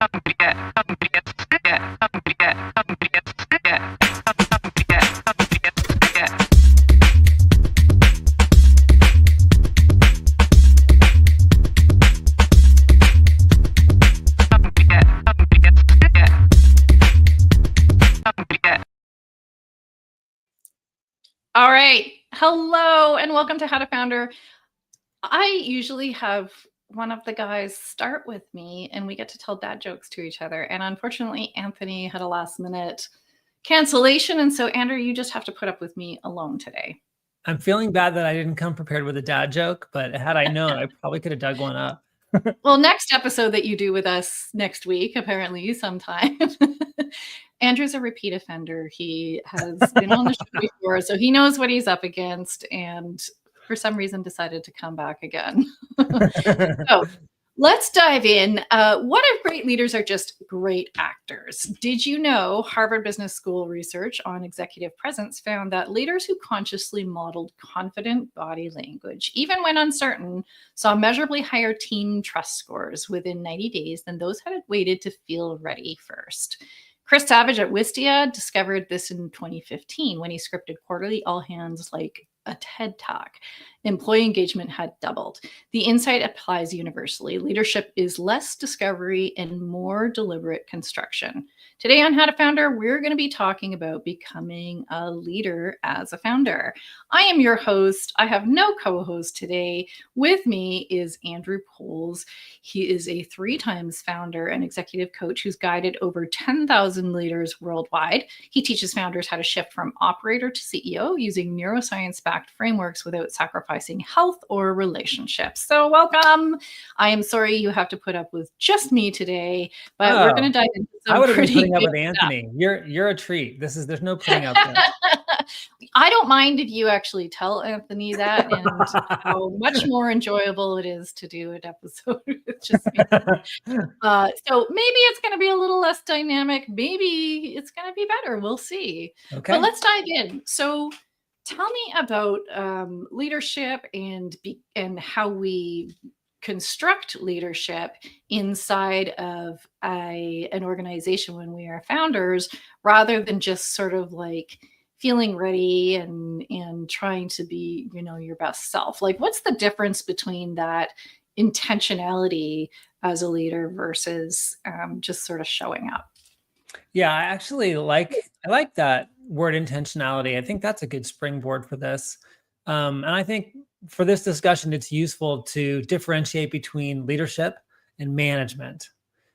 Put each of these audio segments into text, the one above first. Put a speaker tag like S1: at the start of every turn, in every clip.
S1: All right. Hello and welcome to How to Founder. I usually have one of the guys start with me and we get to tell dad jokes to each other. And unfortunately, Anthony had a last minute cancellation. And so, Andrew, you just have to put up with me alone today.
S2: I'm feeling bad that I didn't come prepared with a dad joke, but had I known, I probably could have dug one up.
S1: Well, next episode that you do with us next week, apparently sometime. Andrew's a repeat offender. He has been on the show before, so he knows what he's up against, and for some reason decided to come back again. So let's dive in. What if great leaders are just great actors? Did you know Harvard Business School research on executive presence found that leaders who consciously modeled confident body language, even when uncertain, saw measurably higher team trust scores within 90 days than those who had waited to feel ready first? Chris Savage at Wistia discovered this in 2015 when he scripted quarterly all hands like a TED Talk. Employee engagement had doubled. The insight applies universally. Leadership is less discovery and more deliberate construction. Today on How to Founder, we're going to be talking about becoming a leader as a founder. I am your host. I have no co-host today. With me is Andrew Poles. He is a 3-times founder and executive coach who's guided over 10,000 leaders worldwide. He teaches founders how to shift from operator to CEO using neuroscience-backed frameworks without sacrificing health or relationships. So welcome. I am sorry you have to put up with just me today, but we're going to dive into some
S2: I would have been putting up with
S1: stuff.
S2: Anthony. You're a treat. There's no putting up with.
S1: I don't mind if you actually tell Anthony that and how much more enjoyable it is to do an episode with just me. So maybe it's going to be a little less dynamic. Maybe it's going to be better. We'll see.
S2: Okay.
S1: But let's dive in. So tell me about leadership and how we construct leadership inside of an organization when we are founders, rather than just sort of like feeling ready and trying to be, your best self. Like, what's the difference between that intentionality as a leader versus just sort of showing up?
S2: Yeah, I like that word intentionality. I think that's a good springboard for this. And I think for this discussion, it's useful to differentiate between leadership and management,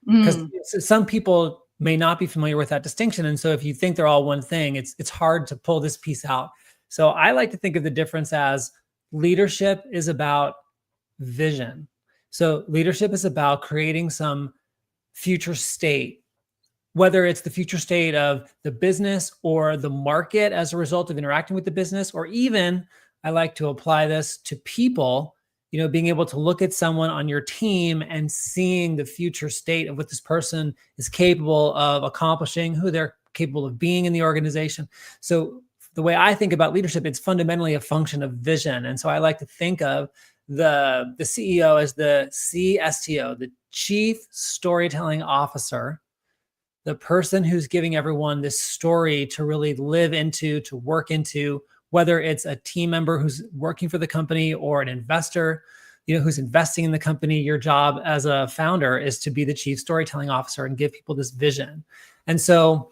S2: because some people may not be familiar with that distinction. And so if you think they're all one thing, it's hard to pull this piece out. So I like to think of the difference as leadership is about vision. So leadership is about creating some future state, whether it's the future state of the business or the market as a result of interacting with the business, or even I like to apply this to people, being able to look at someone on your team and seeing the future state of what this person is capable of accomplishing, who they're capable of being in the organization. So the way I think about leadership, it's fundamentally a function of vision. And so I like to think of the CEO as the CSTO, the Chief Storytelling Officer, the person who's giving everyone this story to really live into, to work into, whether it's a team member who's working for the company or an investor, who's investing in the company. Your job as a founder is to be the chief storytelling officer and give people this vision. And so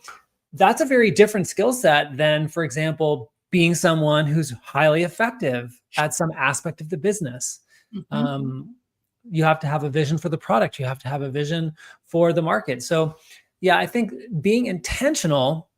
S2: that's a very different skill set than, for example, being someone who's highly effective at some aspect of the business. You have to have a vision for the product. You have to have a vision for the market. So yeah, I think being intentional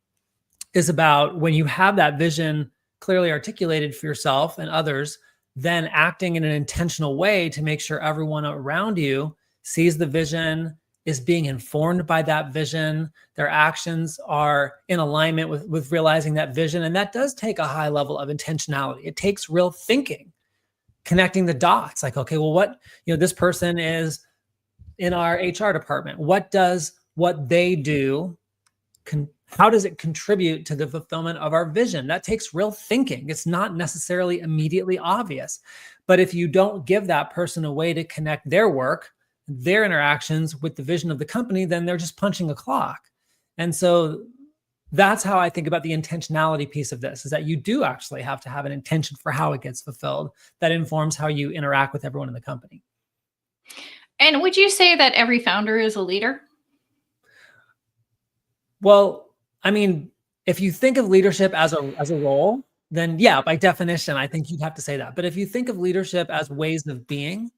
S2: is about when you have that vision clearly articulated for yourself and others, then acting in an intentional way to make sure everyone around you sees the vision, is being informed by that vision. Their actions are in alignment with realizing that vision. And that does take a high level of intentionality. It takes real thinking, connecting the dots. Like, okay, well, this person is in our HR department. What does what they do how does it contribute to the fulfillment of our vision? That takes real thinking. It's not necessarily immediately obvious. But if you don't give that person a way to connect their work their interactions with the vision of the company, then they're just punching a clock. And so that's how I think about the intentionality piece of this, is that you do actually have to have an intention for how it gets fulfilled that informs how you interact with everyone in the company.
S1: And would you say that every founder is a leader?
S2: Well, I mean, if you think of leadership as a role, then yeah, by definition, I think you'd have to say that. But if you think of leadership as ways of being,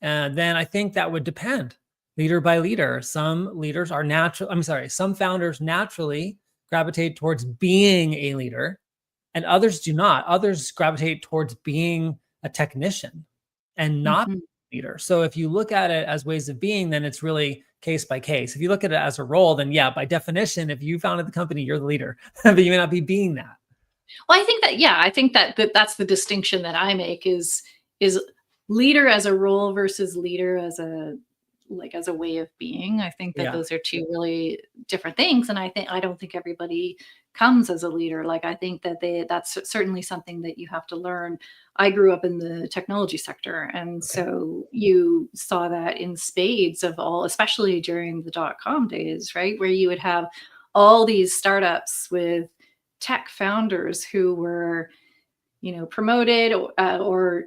S2: then I think that would depend leader by leader. Some leaders are some founders naturally gravitate towards being a leader, and others do not. Others gravitate towards being a technician and not
S1: Mhm.
S2: a leader. So if you look at it as ways of being, then it's really case by case. If you look at it as a role, then yeah, by definition, if you founded the company, you're the leader, but you may not be being that.
S1: Well, I think that, yeah, I think that's the distinction that I make is leader as a role versus leader as a as a way of being. I think that
S2: Yeah.
S1: those are two really different things. And I don't think everybody comes as a leader. Like, I think that that's certainly something that you have to learn. I grew up in the technology sector, and
S2: Okay.
S1: so you saw that in spades of all, especially during the dot-com days, right? Where you would have all these startups with tech founders who were, promoted, or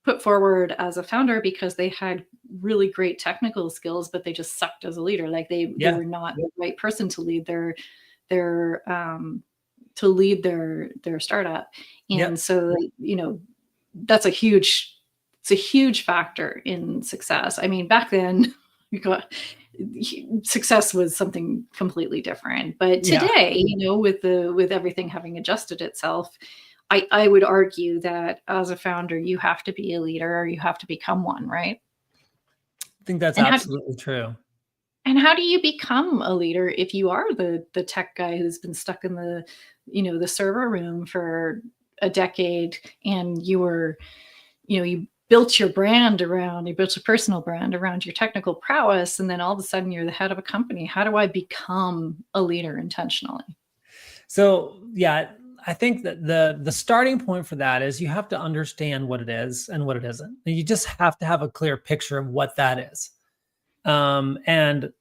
S1: put forward as a founder because they had really great technical skills, but they just sucked as a leader. Like, they
S2: Yeah.
S1: were not the right person to lead their startup. And
S2: Yep.
S1: so, that's a huge it's a huge factor in success. I mean, back then, you got success was something completely different. But
S2: Yeah.
S1: today, with everything having adjusted itself, I would argue that as a founder, you have to be a leader, or you have to become one, right?
S2: I think that's
S1: And how
S2: absolutely true.
S1: and how do you become a leader if you are the tech guy who's been stuck in the server room for a decade, and you built your you built your personal brand around your technical prowess, and then all of a sudden you're the head of a company. How do I become a leader intentionally?
S2: So yeah, I think that the starting point for that is you have to understand what it is and what it isn't. And you just have to have a clear picture of what that is. And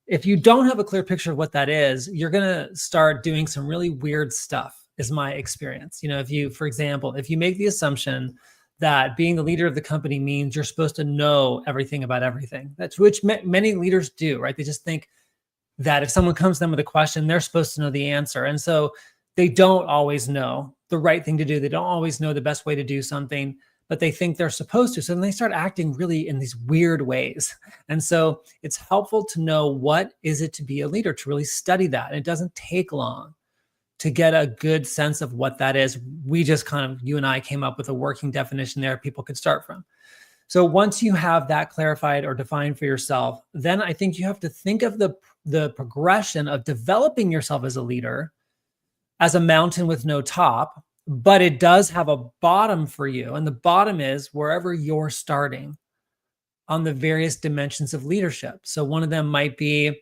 S2: if you don't have a clear picture of what that is, you're gonna start doing some really weird stuff, is my experience. If you, for example, if you make the assumption that being the leader of the company means you're supposed to know everything about everything, that's which many leaders do, right? They just think that if someone comes to them with a question, they're supposed to know the answer. And so they don't always know the right thing to do. They don't always know the best way to do something, but they think they're supposed to. So then they start acting really in these weird ways. And so it's helpful to know, what is it to be a leader, to really study that. And it doesn't take long to get a good sense of what that is. We just you and I came up with a working definition there people could start from. So once you have that clarified or defined for yourself, then I think you have to think of the progression of developing yourself as a leader as a mountain with no top, but it does have a bottom for you. And the bottom is wherever you're starting on the various dimensions of leadership. So one of them might be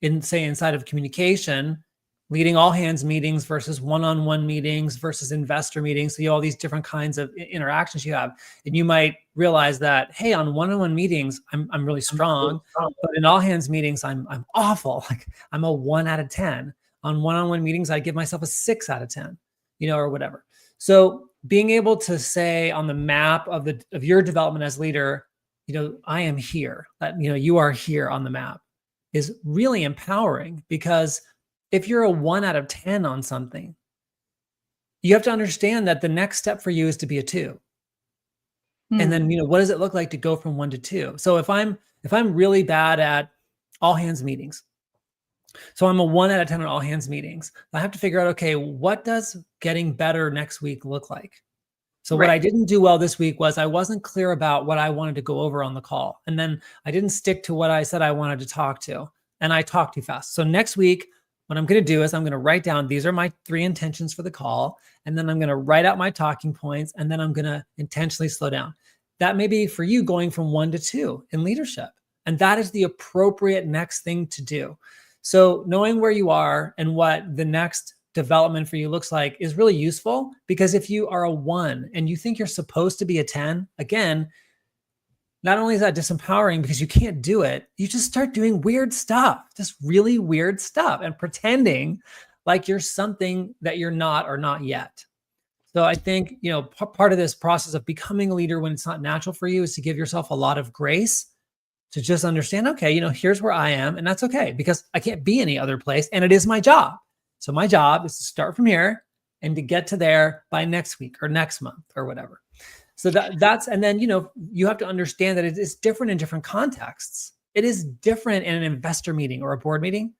S2: inside of communication, leading all hands meetings versus one-on-one meetings versus investor meetings. So you have all these different kinds of interactions you have. And you might realize that, hey, on one-on-one meetings, I'm really strong, but in all hands meetings, I'm awful. Like, I'm a 1 out of 10. On one-on-one meetings, I give myself a 6 out of 10, or whatever. So being able to say on the map of your development as leader, I am here, that, you are here on the map, is really empowering. Because if you're a 1 out of 10 on something, you have to understand that the next step for you is to be a 2. And then, what does it look like to go from 1 to 2? So if I'm really bad at all hands meetings, so I'm a 1 out of 10 on all hands meetings, I have to figure out, okay, what does getting better next week look like? So what I didn't do well this week was I wasn't clear about what I wanted to go over on the call. And then I didn't stick to what I said I wanted to talk to. And I talked too fast. So next week, what I'm going to do is I'm going to write down, these are my 3 intentions for the call. And then I'm going to write out my talking points. And then I'm going to intentionally slow down. That may be for you going from 1 to 2 in leadership. And that is the appropriate next thing to do. So knowing where you are and what the next development for you looks like is really useful, because if you are a 1 and you think you're supposed to be a 10, again, not only is that disempowering because you can't do it, you just start doing weird stuff, just really weird stuff, and pretending like you're something that you're not or not yet. So I think, part of this process of becoming a leader when it's not natural for you is to give yourself a lot of grace to just understand, okay, here's where I am, and that's okay because I can't be any other place, and it is my job. So my job is to start from here and to get to there by next week or next month or whatever. So that's, and then, you have to understand that it is different in different contexts. It is different in an investor meeting or a board meeting,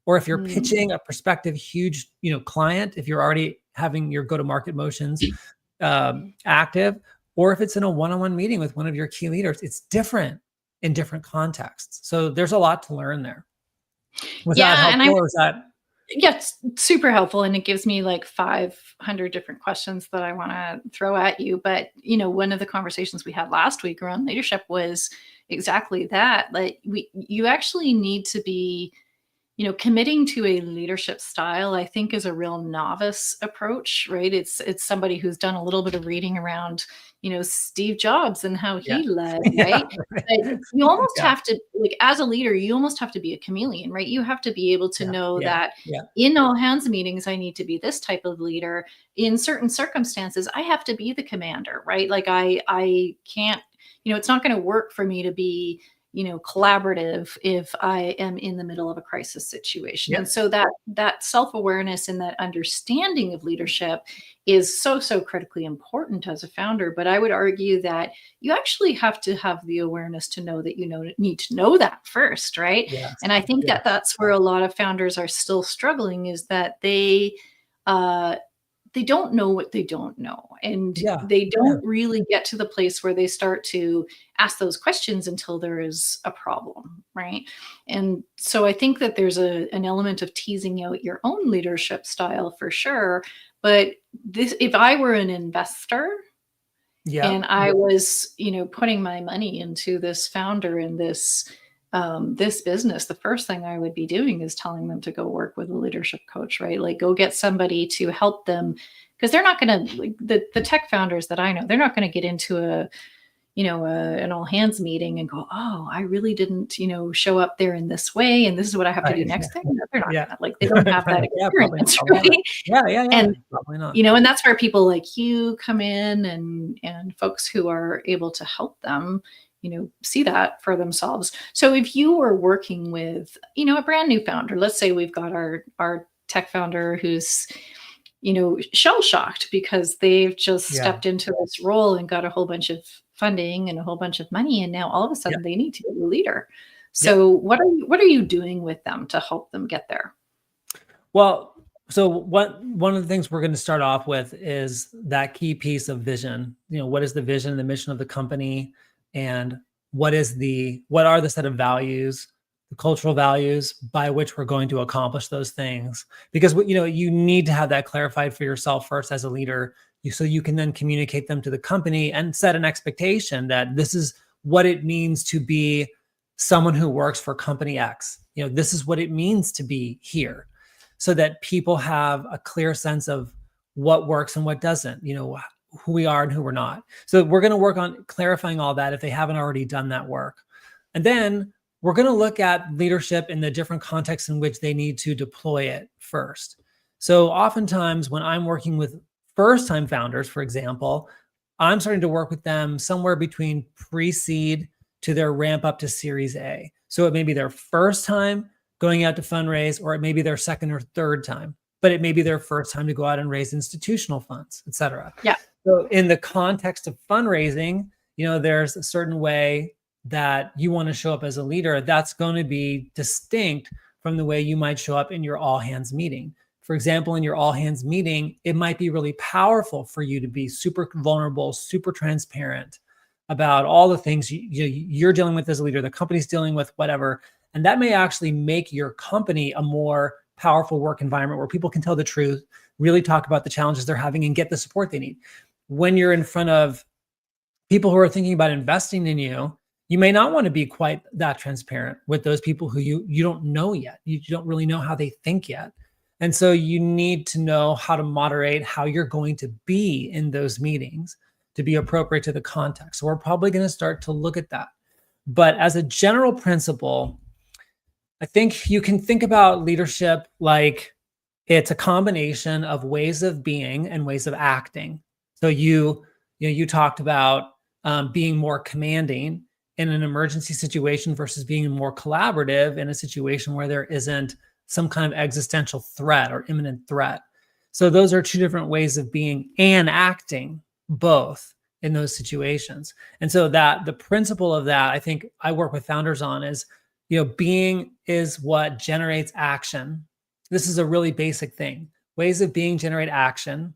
S2: or if you're pitching a prospective huge, client, if you're already having your go-to-market motions active, or if it's in a one-on-one meeting with one of your key leaders, it's different in different contexts. So there's a lot to learn there. Was that helpful, or is that?
S1: Yeah, it's super helpful. And it gives me like 500 different questions that I want to throw at you. But, one of the conversations we had last week around leadership was exactly that. Like you actually need to be, committing to a leadership style, I think, is a real novice approach, right? It's somebody who's done a little bit of reading around, Steve Jobs and how he led, right? But you almost have to, like, as a leader, you almost have to be a chameleon, right? You have to be able to know that in all hands meetings, I need to be this type of leader. In certain circumstances, I have to be the commander, right? Like I can't, it's not going to work for me to be collaborative if I am in the middle of a crisis situation. And so that self-awareness and that understanding of leadership is so critically important as a founder. But I would argue that you actually have to have the awareness to know that need to know that first, right? Yes. And I think that that's where a lot of founders are still struggling, is that they don't know what they don't know. And they don't really get to the place where they start to ask those questions until there is a problem, right? And so I think that there's an element of teasing out your own leadership style for sure. But if I were an investor and I was, putting my money into this founder and this business, the first thing I would be doing is telling them to go work with a leadership coach, right? Like, go get somebody to help them, because they're not going to, like, the tech founders that I know, they're not going to get into an all hands meeting and go, oh, I really didn't, show up there in this way, and this is what I have to do next thing. They're not gonna, like, they don't have that experience, right? And probably not. And that's where people like you come in, and folks who are able to help them, see that for themselves. So if you were working with, a brand new founder, let's say we've got our tech founder who's, shell shocked because they've just stepped into this role and got a whole bunch of funding and a whole bunch of money, and now all of a sudden they need to be a leader. So what are you doing with them to help them get there?
S2: Well, so one of the things we're going to start off with is that key piece of vision. What is the vision and the mission of the company, and what are the set of values, the cultural values by which we're going to accomplish those things? Because you need to have that clarified for yourself first as a leader, so you can then communicate them to the company and set an expectation that this is what it means to be someone who works for company X. This is what it means to be here, so that people have a clear sense of what works and what doesn't, who we are and who we're not. So we're going to work on clarifying all that if they haven't already done that work. And then we're going to look at leadership in the different contexts in which they need to deploy it first. So oftentimes when I'm working with first-time founders, for example, I'm starting to work with them somewhere between pre-seed to their ramp up to Series A. So it may be their first time going out to fundraise, or it may be their second or third time, but it may be their first time to go out and raise institutional funds, et cetera.
S1: Yeah.
S2: So in the context of fundraising, there's a certain way that you want to show up as a leader that's going to be distinct from the way you might show up in your all hands meeting. For example, in your all hands meeting, it might be really powerful for you to be super vulnerable, super transparent about all the things you're dealing with as a leader, the company's dealing with, whatever. And that may actually make your company a more powerful work environment where people can tell the truth, really talk about the challenges they're having, and get the support they need. When you're in front of people who are thinking about investing in you, you may not want to be quite that transparent with those people who you don't know yet. You don't really know how they think yet. And so you need to know how to moderate how you're going to be in those meetings to be appropriate to the context. So we're probably going to start to look at that. But as a general principle, I think you can think about leadership like it's a combination of ways of being and ways of acting. So you talked about being more commanding in an emergency situation versus being more collaborative in a situation where there isn't some kind of existential threat or imminent threat. So those are two different ways of being and acting, both in those situations. And so that the principle of that, I think I work with founders on is, being is what generates action. This is a really basic thing. Ways of being generate action.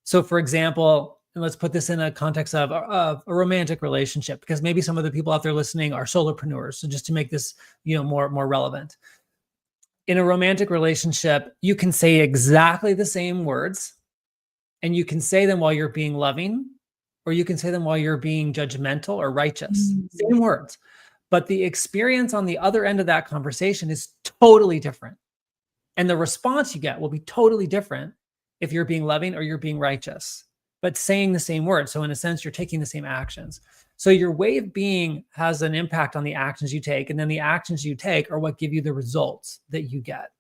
S2: So for example, and let's put this in a context of a romantic relationship, because maybe some of the people out there listening are solopreneurs. So just to make this, more relevant. In a romantic relationship, you can say exactly the same words, and you can say them while you're being loving, or you can say them while you're being judgmental or righteous. Same words. But the experience on the other end of that conversation is totally different. And the response you get will be totally different if you're being loving or you're being righteous, but saying the same words. So in a sense, you're taking the same actions. So your way of being has an impact on the actions you take. And then the actions you take are what give you the results that you get.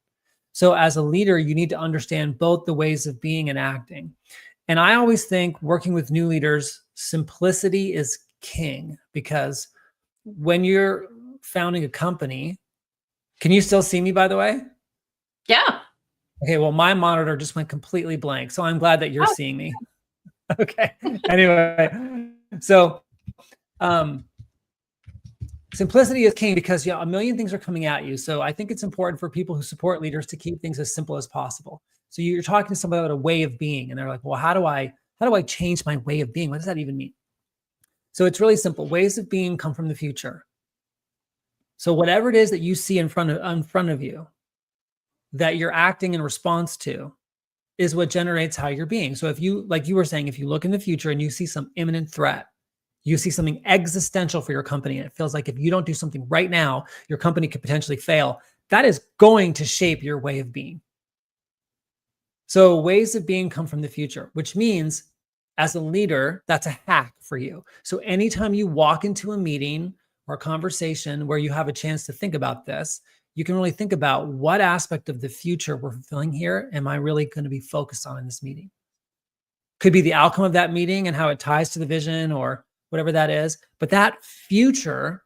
S2: So as a leader, you need to understand both the ways of being and acting. And I always think working with new leaders, simplicity is king, because when you're founding a company, can you still see me, by the way?
S1: Yeah.
S2: Okay, well, my monitor just went completely blank, so I'm glad that you're seeing me. Okay. Anyway, so simplicity is king, because a million things are coming at you. So I think it's important for people who support leaders to keep things as simple as possible. So you're talking to somebody about a way of being, and they're like, well, how do I change my way of being? What does that even mean? So it's really simple. Ways of being come from the future. So whatever it is that you see in front of you that you're acting in response to is what generates how you're being. So if you, like you were saying, if you look in the future and you see some imminent threat, you see something existential for your company, and it feels like if you don't do something right now, your company could potentially fail, that is going to shape your way of being. So ways of being come from the future, which means as a leader, that's a hack for you. So anytime you walk into a meeting or a conversation where you have a chance to think about this, you can really think about what aspect of the future we're fulfilling here am I really going to be focused on in this meeting? Could be the outcome of that meeting and how it ties to the vision or whatever that is. But that future,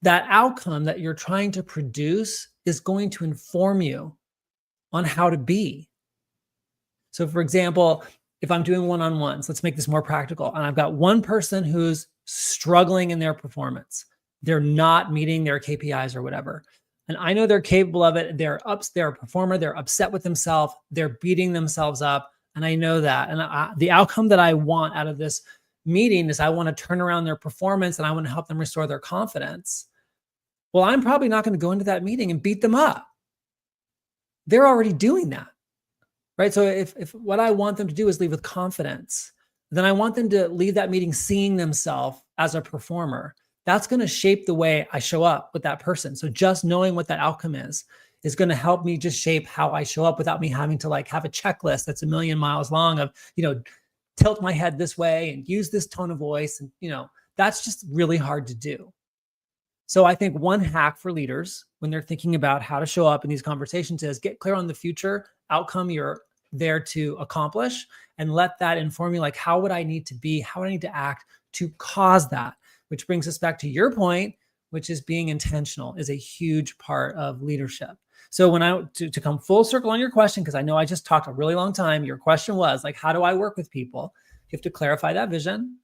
S2: that outcome that you're trying to produce is going to inform you on how to be. So for example, if I'm doing one-on-ones, let's make this more practical. And I've got one person who's struggling in their performance. They're not meeting their KPIs or whatever. And I know they're capable of it. They're a performer. They're upset with themselves. They're beating themselves up. And I know that. And the outcome that I want out of this meeting is I want to turn around their performance and I want to help them restore their confidence. Well, I'm probably not going to go into that meeting and beat them up. They're already doing that. Right. So if what I want them to do is leave with confidence, then I want them to leave that meeting seeing themselves as a performer. That's going to shape the way I show up with that person. So just knowing what that outcome is going to help me just shape how I show up without me having to like have a checklist that's a million miles long of, tilt my head this way and use this tone of voice. And, that's just really hard to do. So I think one hack for leaders when they're thinking about how to show up in these conversations is get clear on the future outcome you're there to accomplish, and let that inform you, like, how would I need to be? How would I need to act to cause that? Which brings us back to your point, which is being intentional is a huge part of leadership. So when to come full circle on your question, because I know I just talked a really long time, your question was like, how do I work with people? You have to clarify that vision,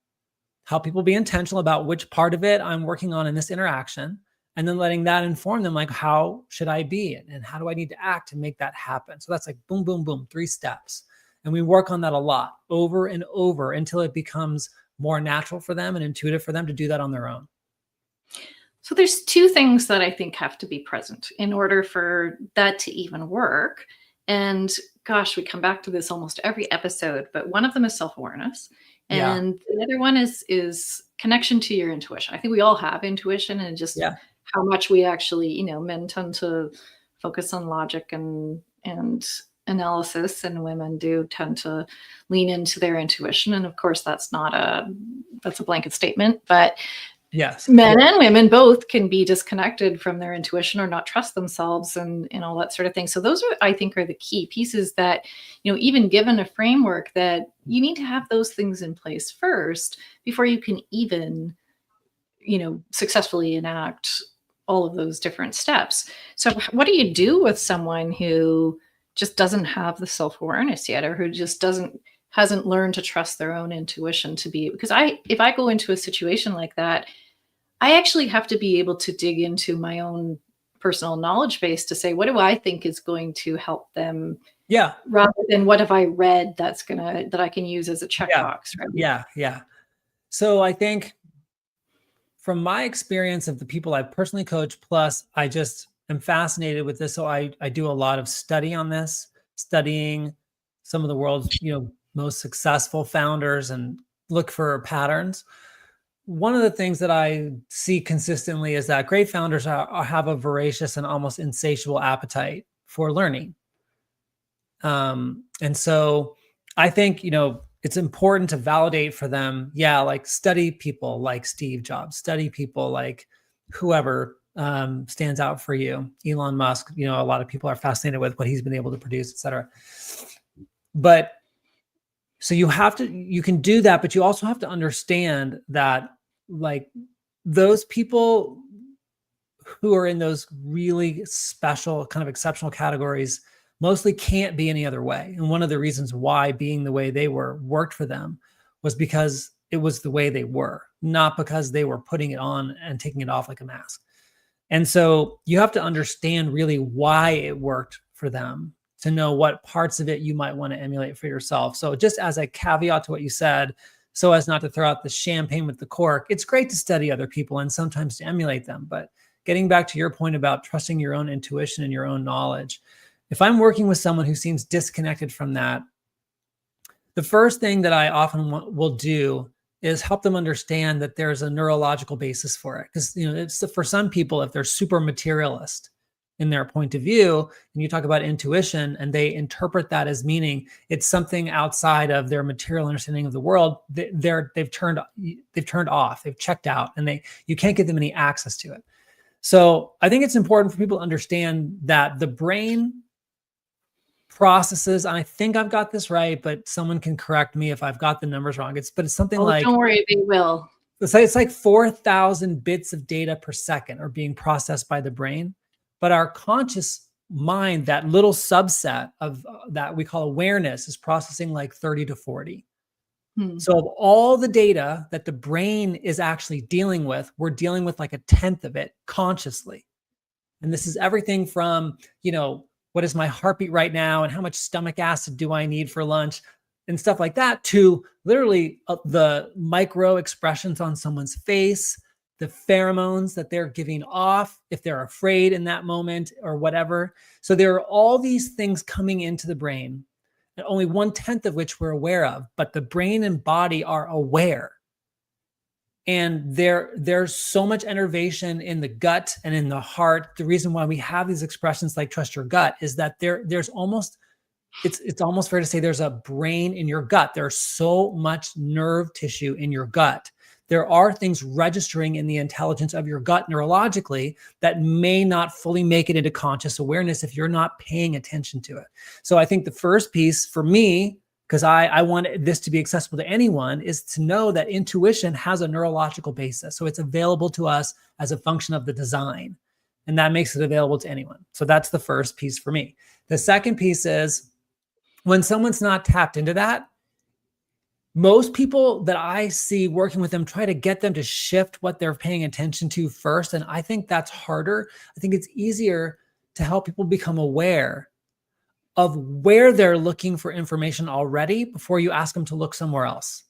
S2: help people be intentional about which part of it I'm working on in this interaction, and then letting that inform them, like, how should I be and how do I need to act to make that happen? So that's like boom, boom, boom, 3 steps. And we work on that a lot over and over until it becomes more natural for them and intuitive for them to do that on their own.
S1: So there's 2 things that I think have to be present in order for that to even work. And gosh, we come back to this almost every episode, but one of them is self-awareness. And the other one is connection to your intuition. I think we all have intuition, and just how much we actually, men tend to focus on logic and analysis, and women do tend to lean into their intuition. And of course, that's a blanket statement, but
S2: Yes.
S1: men and women both can be disconnected from their intuition or not trust themselves and all that sort of thing. So those are, I think, are the key pieces that, even given a framework, that you need to have those things in place first before you can even, successfully enact all of those different steps. So what do you do with someone who just doesn't have the self-awareness yet, or who just hasn't learned to trust their own intuition to be, because if I go into a situation like that, I actually have to be able to dig into my own personal knowledge base to say, what do I think is going to help them,
S2: Yeah.
S1: rather than what have I read that I can use as a checkbox, right?
S2: Yeah. So I think from my experience of the people I personally coach, plus I just am fascinated with this. So I do a lot of study on this, studying some of the world's, most successful founders and look for patterns. One of the things that I see consistently is that great founders have a voracious and almost insatiable appetite for learning. And so I think, it's important to validate for them. Yeah. Like study people like Steve Jobs, study people like whoever stands out for you. Elon Musk, a lot of people are fascinated with what he's been able to produce, et cetera. But so you can do that, but you also have to understand that, like, those people who are in those really special, kind of exceptional categories mostly can't be any other way. And one of the reasons why being the way they were worked for them was because it was the way they were, not because they were putting it on and taking it off like a mask. And so you have to understand really why it worked for them to know what parts of it you might want to emulate for yourself. So just as a caveat to what you said, so as not to throw out the champagne with the cork, it's great to study other people and sometimes to emulate them. But getting back to your point about trusting your own intuition and your own knowledge, if I'm working with someone who seems disconnected from that, the first thing that I often will do is help them understand that there's a neurological basis for it. Because, it's for some people, if they're super materialist in their point of view, and you talk about intuition and they interpret that as meaning it's something outside of their material understanding of the world, they've turned off, they've checked out, and you can't give them any access to it. So I think it's important for people to understand that the brain processes, and I think I've got this right, but someone can correct me if I've got the numbers wrong. It's something like,
S1: don't worry, they will.
S2: It's like 4,000 bits of data per second are being processed by the brain, but our conscious mind, that little subset of that we call awareness, is processing like 30 to 40. So of all the data that the brain is actually dealing with, we're dealing with like a tenth of it consciously. And this is everything from, what is my heartbeat right now and how much stomach acid do I need for lunch and stuff like that, to literally the micro expressions on someone's face, the pheromones that they're giving off, if they're afraid in that moment or whatever. So there are all these things coming into the brain, and only 1/10 of which we're aware of, but the brain and body are aware. And there's so much innervation in the gut and in the heart. The reason why we have these expressions like trust your gut is that there's almost, it's almost fair to say there's a brain in your gut. There's so much nerve tissue in your gut. There are things registering in the intelligence of your gut neurologically that may not fully make it into conscious awareness if you're not paying attention to it. So I think the first piece for me, because I want this to be accessible to anyone, is to know that intuition has a neurological basis. So it's available to us as a function of the design, and that makes it available to anyone. So that's the first piece for me. The second piece is when someone's not tapped into that, most people that I see working with them try to get them to shift what they're paying attention to first. And I think that's harder. I think it's easier to help people become aware of where they're looking for information already before you ask them to look somewhere else.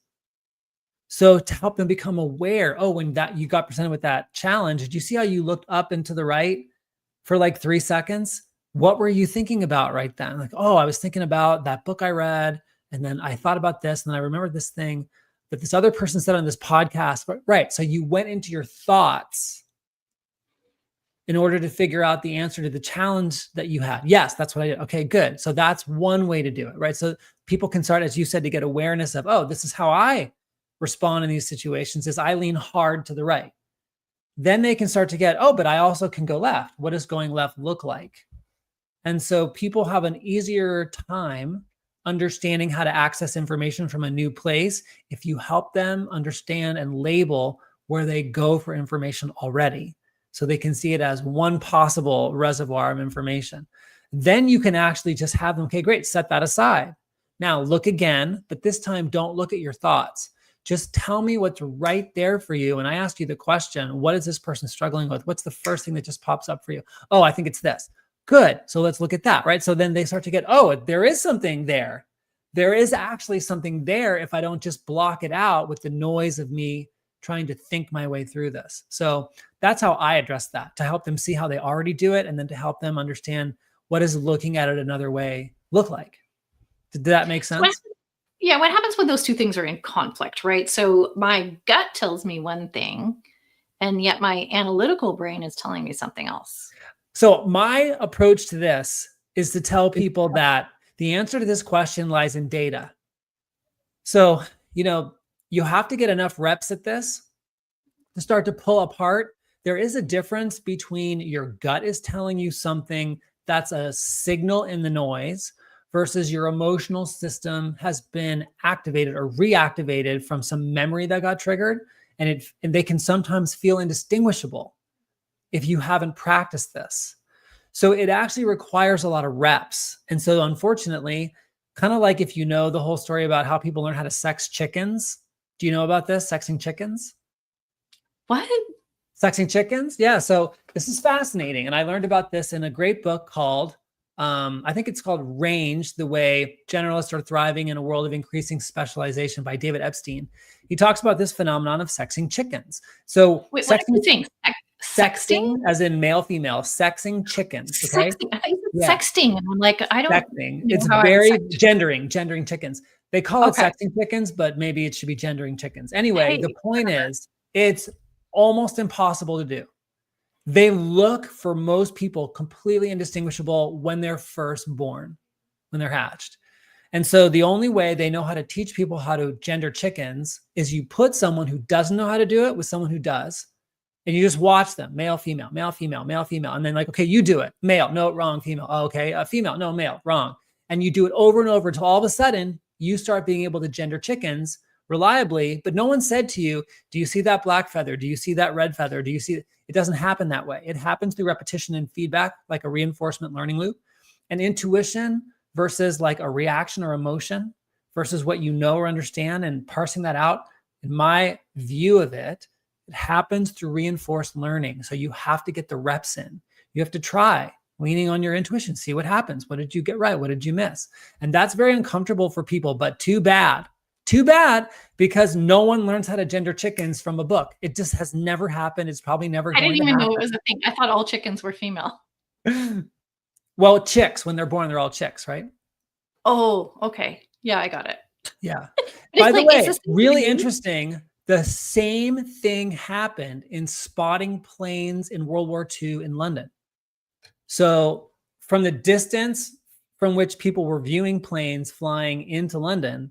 S2: So to help them become aware, when that you got presented with that challenge, did you see how you looked up and to the right for like 3 seconds? What were you thinking about right then? Like, I was thinking about that book I read, and then I thought about this, and then I remembered this thing that this other person said on this podcast. But right, so you went into your thoughts in order to figure out the answer to the challenge that you had. Yes, that's what I did. Okay, good. So that's one way to do it, right? So people can start, as you said, to get awareness of, oh, this is how I respond in these situations, is I lean hard to the right. Then they can start to get, oh, but I also can go left. What does going left look like? And so people have an easier time understanding how to access information from a new place if you help them understand and label where they go for information already, so they can see it as one possible reservoir of information. Then you can actually just have them, okay, great, set that aside. Now look again, but this time don't look at your thoughts. Just tell me what's right there for you. And I ask you the question, what is this person struggling with? What's the first thing that just pops up for you? Oh, I think it's this. Good. So let's look at that, right? So then they start to get, oh, there is something there. There is actually something there if I don't just block it out with the noise of me trying to think my way through this. So that's how I address that, to help them see how they already do it, and then to help them understand what does looking at it another way look like. Did that make sense?
S1: Yeah, what happens when those two things are in conflict, right? So my gut tells me one thing, and yet my analytical brain is telling me something else.
S2: So my approach to this is to tell people that the answer to this question lies in data. So, you have to get enough reps at this to start to pull apart. There is a difference between your gut is telling you something that's a signal in the noise versus your emotional system has been activated or reactivated from some memory that got triggered. And they can sometimes feel indistinguishable if you haven't practiced this. So it actually requires a lot of reps. And so unfortunately, kind of like if you know the whole story about how people learn how to sex chickens. Do you know about this, sexing chickens?
S1: What?
S2: Sexing chickens? Yeah. So this is fascinating. And I learned about this in a great book called, I think it's called Range, The Way Generalists Are Thriving in a World of Increasing Specialization by David Epstein. He talks about this phenomenon of sexing chickens. So
S1: wait, what are you saying?
S2: Sexting, as in male, female, sexing chickens. Okay.
S1: Sexting. I think it's sexting. And I'm like, I don't
S2: sexting. It's very gendering chickens. They call it sexing chickens, but maybe it should be gendering chickens. Anyway, the point is, it's almost impossible to do. They look, for most people, completely indistinguishable when they're first born, when they're hatched. And so the only way they know how to teach people how to gender chickens is you put someone who doesn't know how to do it with someone who does. And you just watch them, male, female, male, female, male, female. And then like, okay, you do it. Male, no, wrong, female. Oh, okay, female, no, male, wrong. And you do it over and over until all of a sudden you start being able to gender chickens reliably. But no one said to you, do you see that black feather? Do you see that red feather? Do you see it? It doesn't happen that way. It happens through repetition and feedback, like a reinforcement learning loop. And intuition versus like a reaction or emotion versus what you know or understand, and parsing that out, in my view of it, it happens through reinforced learning. So you have to get the reps in. You have to try leaning on your intuition, see what happens. What did you get right? What did you miss? And that's very uncomfortable for people, but too bad, because no one learns how to gender chickens from a book. It just has never happened. It's probably never going to happen. I didn't even know
S1: it was a thing. I thought all chickens were female.
S2: Well, chicks, when they're born, they're all chicks, right?
S1: Oh, okay. Yeah, I got it.
S2: Yeah. By the way, really interesting. The same thing happened in spotting planes in World War II in London. So from the distance from which people were viewing planes flying into London,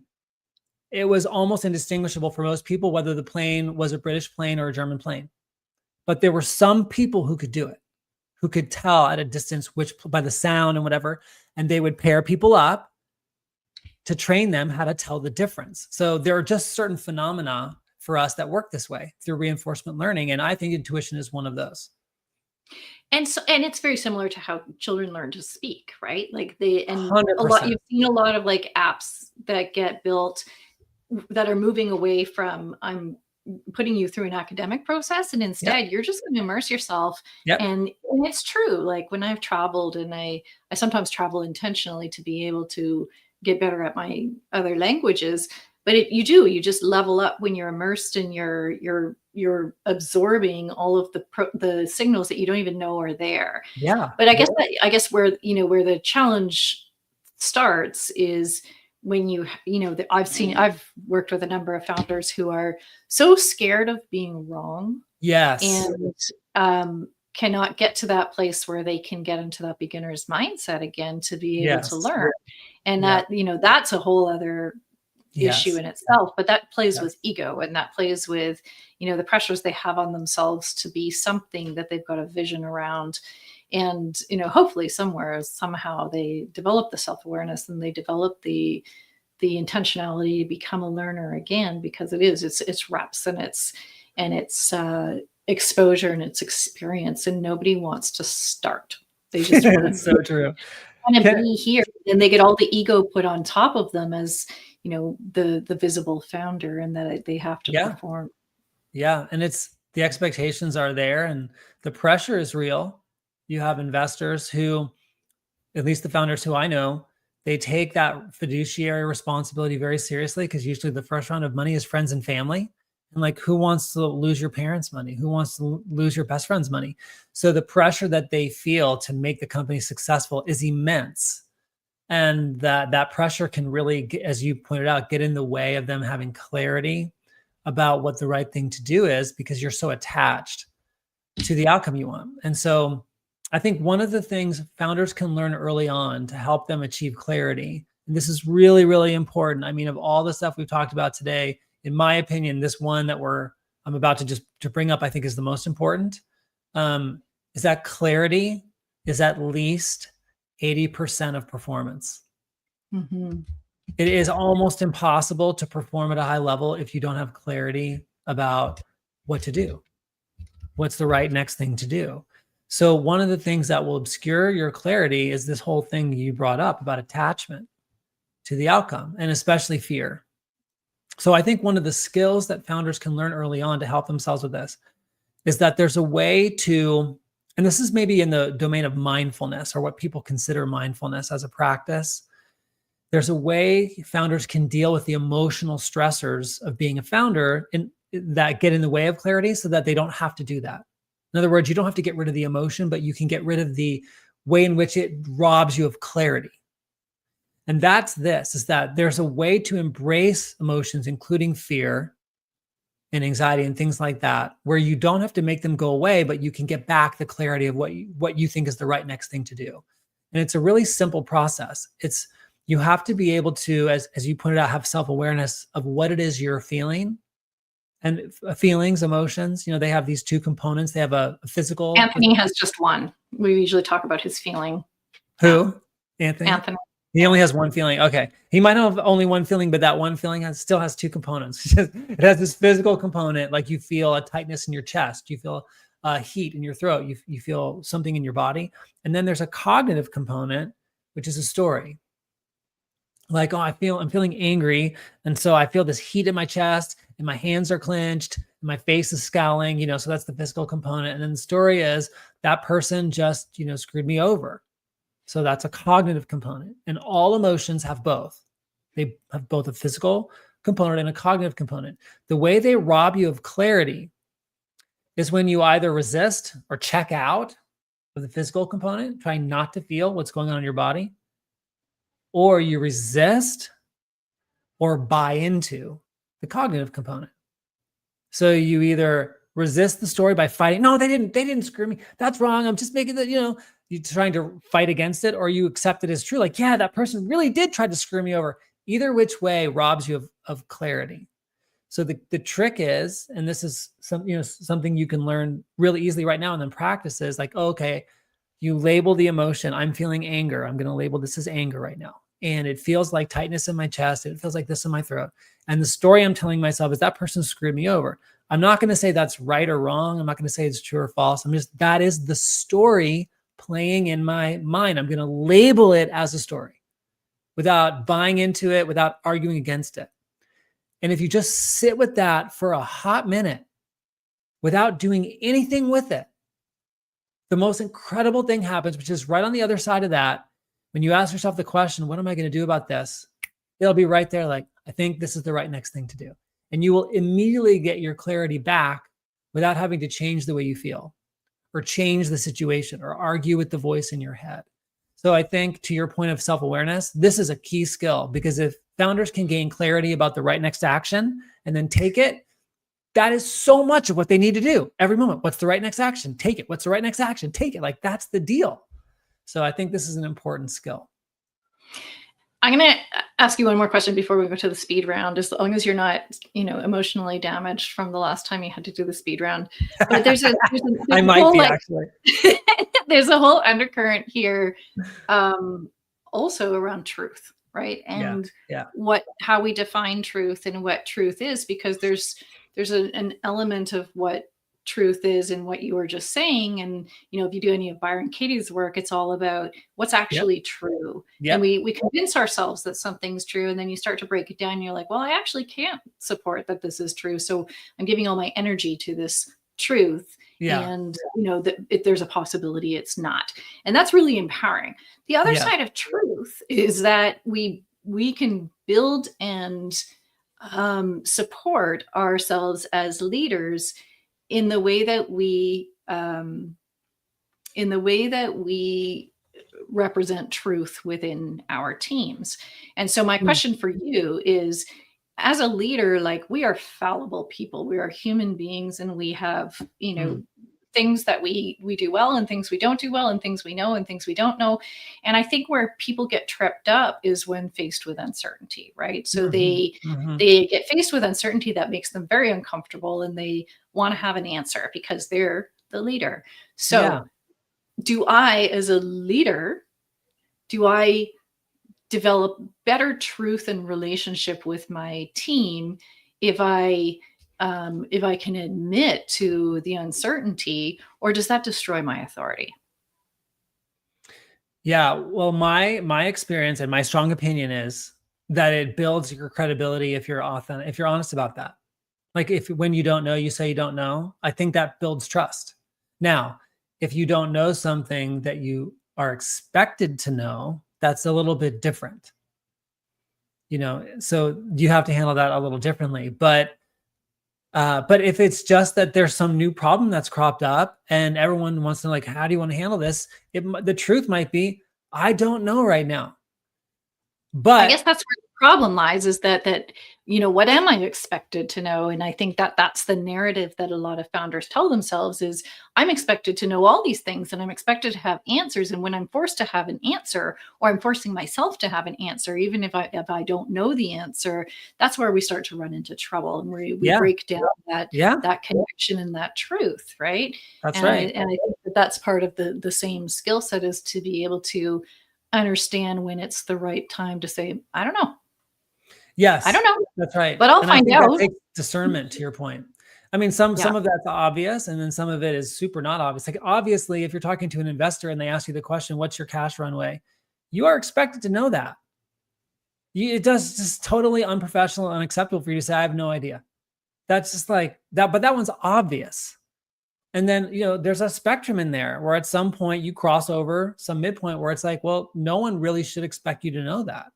S2: it was almost indistinguishable for most people whether the plane was a British plane or a German plane. But there were some people who could do it, who could tell at a distance which, by the sound and whatever, and they would pair people up to train them how to tell the difference. So there are just certain phenomena for us that work this way through reinforcement learning. And I think intuition is one of those.
S1: And it's very similar to how children learn to speak, right? Like
S2: 100%.
S1: You've seen a lot of like apps that get built that are moving away from, I'm putting you through an academic process, and instead you're just going to immerse yourself. And it's true. Like when I've traveled, and I sometimes travel intentionally to be able to get better at my other languages, but you just level up when you're immersed and you're absorbing all of the signals that you don't even know are there.
S2: Yeah.
S1: But I guess where the challenge starts is when I've worked with a number of founders who are so scared of being wrong.
S2: Yes.
S1: And cannot get to that place where they can get into that beginner's mindset again to be able to
S2: Yes.
S1: learn. And
S2: Yeah.
S1: that, that's a whole other issue
S2: Yes.
S1: in itself, but that plays
S2: Yes.
S1: with ego, and that plays with, the pressures they have on themselves to be something that they've got a vision around. And, hopefully somehow they develop the self-awareness, and they develop the intentionality to become a learner again, because it's reps, and it's exposure, and it's experience, and nobody wants to start. They just want
S2: It's so true.
S1: to
S2: Can,
S1: be here, and they get all the ego put on top of them as the visible founder, and that they have to
S2: yeah.
S1: perform.
S2: Yeah. And it's the expectations are there and the pressure is real. You have investors who, at least the founders who I know, they take that fiduciary responsibility very seriously, because usually the first round of money is friends and family. And like, who wants to lose your parents' money? Who wants to lose your best friend's money? So the pressure that they feel to make the company successful is immense. And that pressure can really, as you pointed out, get in the way of them having clarity about what the right thing to do is, because you're so attached to the outcome you want. And so I think one of the things founders can learn early on to help them achieve clarity, and this is really, really important. I mean, of all the stuff we've talked about today, in my opinion, this one that I'm about to bring up, I think is the most important, is that clarity is at least 80% of performance.
S1: Mm-hmm.
S2: It is almost impossible to perform at a high level if you don't have clarity about what to do. What's the right next thing to do? So one of the things that will obscure your clarity is this whole thing you brought up about attachment to the outcome, and especially fear. So I think one of the skills that founders can learn early on to help themselves with this is that there's a way to, and this is maybe in the domain of mindfulness, or what people consider mindfulness as a practice. There's a way founders can deal with the emotional stressors of being a founder that get in the way of clarity, so that they don't have to do that. In other words, you don't have to get rid of the emotion, but you can get rid of the way in which it robs you of clarity. And that's is that there's a way to embrace emotions, including fear and anxiety and things like that, where you don't have to make them go away, but you can get back the clarity of what you think is the right next thing to do. And it's a really simple process. You have to be able to, as you pointed out, have self-awareness of what it is you're feeling. And feelings, emotions, they have these two components. They have a physical.
S1: Anthony has just one. We usually talk about his feeling.
S2: Who? Anthony?
S1: Anthony.
S2: He only has one feeling. Okay. He might have only one feeling, but that one feeling still has two components. It has this physical component, like you feel a tightness in your chest. You feel heat in your throat. You feel something in your body. And then there's a cognitive component, which is a story. Like, oh, I'm feeling angry. And so I feel this heat in my chest, and my hands are clenched, and my face is scowling, so that's the physical component. And then the story is that person just, screwed me over. So that's a cognitive component. And all emotions have both. They have both a physical component and a cognitive component. The way they rob you of clarity is when you either resist or check out of the physical component, trying not to feel what's going on in your body, or you resist or buy into the cognitive component. So you either resist the story by fighting, no, they didn't screw me, that's wrong, I'm just making that, you're trying to fight against it, or you accept it as true, like, yeah, that person really did try to screw me over. Either which way robs you of clarity. So the trick is, and this is something you can learn really easily right now and then practice, is like, oh, okay, you label the emotion. I'm feeling anger. I'm going to label this as anger right now. And it feels like tightness in my chest. It feels like this in my throat. And the story I'm telling myself is that person screwed me over. I'm not going to say that's right or wrong. I'm not going to say it's true or false. That is the story playing in my mind. I'm going to label it as a story without buying into it, without arguing against it. And if you just sit with that for a hot minute without doing anything with it, the most incredible thing happens, which is right on the other side of that. When you ask yourself the question, what am I going to do about this? It'll be right there. Like, I think this is the right next thing to do. And you will immediately get your clarity back without having to change the way you feel or change the situation or argue with the voice in your head. So I think, to your point of self-awareness, this is a key skill, because if founders can gain clarity about the right next action and then take it, that is so much of what they need to do every moment. What's the right next action? Take it. What's the right next action? Take it. Like, that's the deal. So I think this is an important skill.
S1: I'm going to ask you one more question before we go to the speed round, as long as you're not, emotionally damaged from the last time you had to do the speed round. But there's
S2: I might be, actually.
S1: There's a whole undercurrent here, also around truth, right? And how we define truth and what truth is, because there's an element of what truth is and what you were just saying. And, if you do any of Byron Katie's work, it's all about what's actually true. And we convince ourselves that something's true. And then you start to break it down. And you're like, well, I actually can't support that this is true. So I'm giving all my energy to this truth. And, that there's a possibility it's not. And that's really empowering. The other side of truth is that we can build and support ourselves as leaders in the way that we represent truth within our teams. And so my question for you is, as a leader, like, we are fallible people, we are human beings, and we have, things that we do well and things we don't do well, and things we know and things we don't know. And I think where people get tripped up is when faced with uncertainty, right? So they get faced with uncertainty that makes them very uncomfortable, and they want to have an answer because they're the leader. So do I, as a leader, develop better truth and relationship with my team if I can admit to the uncertainty, or does that destroy my authority?
S2: Yeah, well, my experience and my strong opinion is that it builds your credibility if you're authentic, if you're honest about that. Like, if when you don't know, you say you don't know, I think that builds trust. Now, if you don't know something that you are expected to know, that's a little bit different. So you have to handle that a little differently. But if it's just that there's some new problem that's cropped up and everyone wants to know, like, how do you want to handle this? The truth might be, I don't know right now. But
S1: I guess that's where the problem lies, is that what am I expected to know? And I think that that's the narrative that a lot of founders tell themselves is, I'm expected to know all these things, and I'm expected to have answers. And when I'm forced to have an answer, or I'm forcing myself to have an answer, even if I don't know the answer, that's where we start to run into trouble, and we break down that connection and that truth, right?
S2: That's right.
S1: And I think that's part of the same skill set, is to be able to understand when it's the right time to say, I don't know.
S2: Yes,
S1: I don't know.
S2: That's right.
S1: But I'll find out.
S2: That takes discernment, to your point. I mean, some of that's obvious, and then some of it is super not obvious. Like, obviously, if you're talking to an investor and they ask you the question, what's your cash runway? You are expected to know that. It does just totally unprofessional and unacceptable for you to say, I have no idea. That's just like that, but that one's obvious. And then, there's a spectrum in there where at some point you cross over some midpoint where it's like, well, no one really should expect you to know that.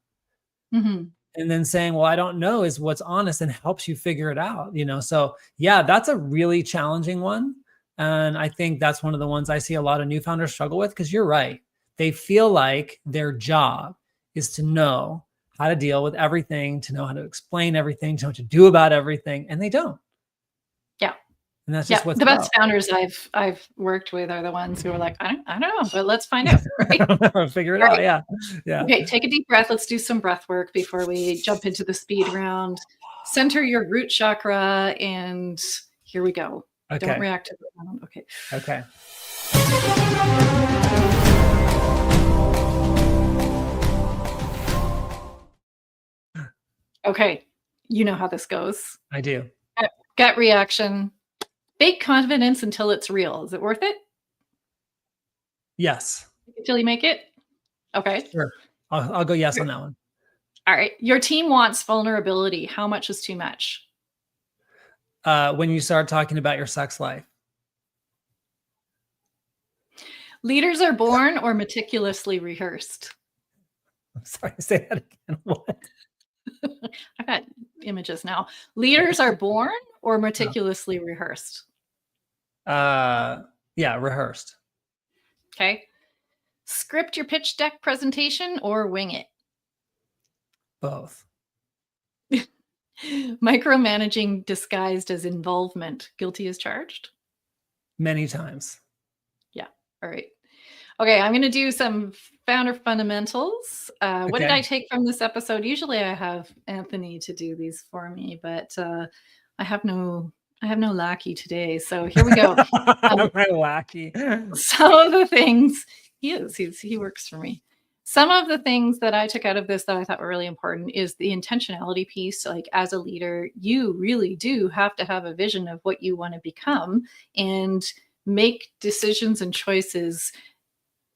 S1: Mm-hmm.
S2: And then saying, well, I don't know, is what's honest and helps you figure it out. So that's a really challenging one. And I think that's one of the ones I see a lot of new founders struggle with, because you're right. They feel like their job is to know how to deal with everything, to know how to explain everything, to know what to do about everything. And they don't.
S1: Yeah.
S2: And that's just what's
S1: the best founders I've worked with are the ones who are like, I don't know, but let's find out. Right?
S2: Figure it out. Right. Yeah.
S1: Okay, take a deep breath. Let's do some breath work before we jump into the speed round. Center your root chakra, and here we go. Okay. Don't react to the sound. Okay.
S2: Okay.
S1: Okay. You know how this goes.
S2: I do.
S1: Gut reaction. Fake confidence until it's real. Is it worth it?
S2: Yes.
S1: Until you make it? Okay.
S2: Sure. I'll go yes on that one.
S1: All right. Your team wants vulnerability. How much is too much?
S2: When you start talking about your sex life.
S1: Leaders are born or meticulously rehearsed?
S2: I'm sorry, say that again. What?
S1: I've got images now. Leaders are born or meticulously rehearsed?
S2: Rehearsed.
S1: Okay. Script your pitch deck presentation or wing it?
S2: Both.
S1: Micromanaging disguised as involvement. Guilty as charged?
S2: Many times.
S1: Yeah. All right. Okay, I'm going to do some founder fundamentals. What did I take from this episode? Usually I have Anthony to do these for me, but I have no lackey today. So here we go.
S2: My lackey.
S1: Some of the things he works for me. Some of the things that I took out of this that I thought were really important is the intentionality piece. Like, as a leader, you really do have to have a vision of what you want to become and make decisions and choices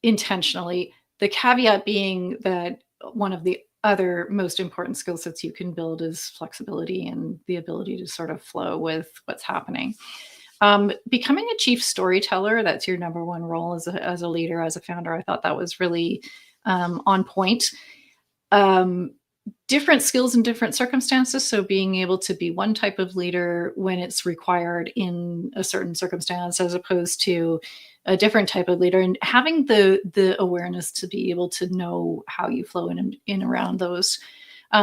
S1: intentionally. The caveat being that one of the other most important skill sets you can build is flexibility and the ability to sort of flow with what's happening. Becoming a chief storyteller, that's your number one role as a leader, as a founder. I thought that was really on point. Different skills in different circumstances. So being able to be one type of leader when it's required in a certain circumstance, as opposed to a different type of leader, and having the awareness to be able to know how you flow in around those.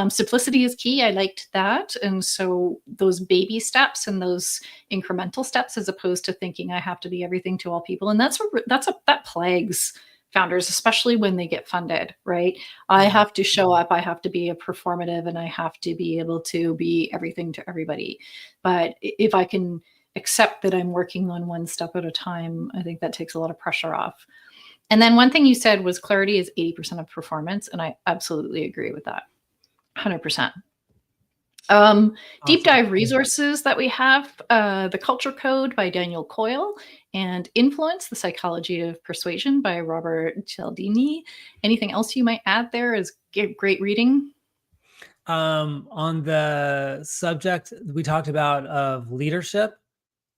S1: Simplicity is key. I liked that. And so those baby steps and those incremental steps, as opposed to thinking I have to be everything to all people. And that plagues founders, especially when they get funded, right? I have to show up, I have to be a performative, and I have to be able to be everything to everybody. But if I can accept that I'm working on one step at a time, I think that takes a lot of pressure off. And then one thing you said was clarity is 80% of performance. And I absolutely agree with that. 100%. Deep dive resources that we have, The Culture Code by Daniel Coyle, and Influence, The Psychology of Persuasion by Robert Cialdini. Anything else you might add there is great reading?
S2: On the subject we talked about of leadership,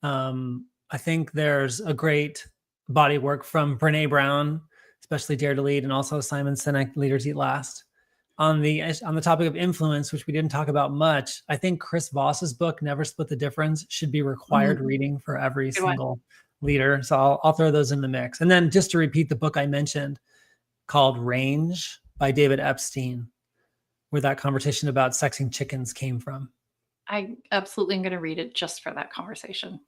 S2: I think there's a great body of work from Brené Brown, especially Dare to Lead, and also Simon Sinek, Leaders Eat Last. On the topic of influence, which we didn't talk about much, I think Chris Voss's book, Never Split the Difference, should be required reading for every single leader. So I'll throw those in the mix. And then just to repeat the book I mentioned called Range by David Epstein, where that conversation about sexing chickens came from.
S1: I absolutely am going to read it just for that conversation.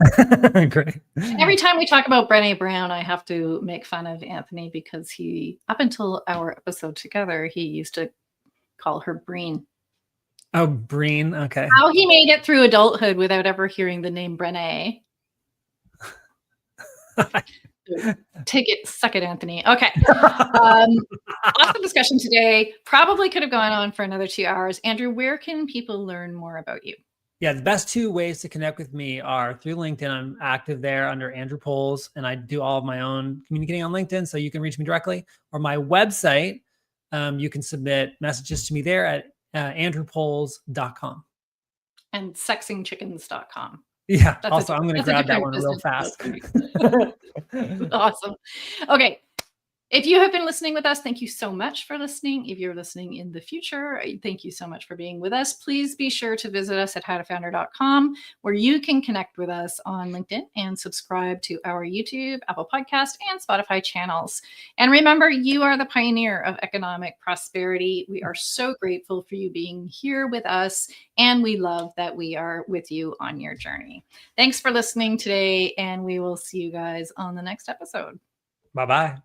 S2: Great.
S1: Every time we talk about Brené Brown, I have to make fun of Anthony because up until our episode together, he used to call her Breen.
S2: Oh, Breen. Okay.
S1: How he made it through adulthood without ever hearing the name Brené. Suck it, Anthony. Okay. Awesome discussion today. Probably could have gone on for another 2 hours. Andrew, where can people learn more about you?
S2: Yeah, the best 2 ways to connect with me are through LinkedIn. I'm active there under Andrew Poles, and I do all of my own communicating on LinkedIn, so you can reach me directly. Or my website, you can submit messages to me there at andrewpoles.com.
S1: And sexingchickens.com.
S2: Yeah, also I'm going to grab that one real fast.
S1: Awesome. Okay. If you have been listening with us, thank you so much for listening. If you're listening in the future, thank you so much for being with us. Please be sure to visit us at howtofounder.com, where you can connect with us on LinkedIn and subscribe to our YouTube, Apple Podcast, and Spotify channels. And remember, you are the pioneer of economic prosperity. We are so grateful for you being here with us, and we love that we are with you on your journey. Thanks for listening today, and we will see you guys on the next episode.
S2: Bye-bye.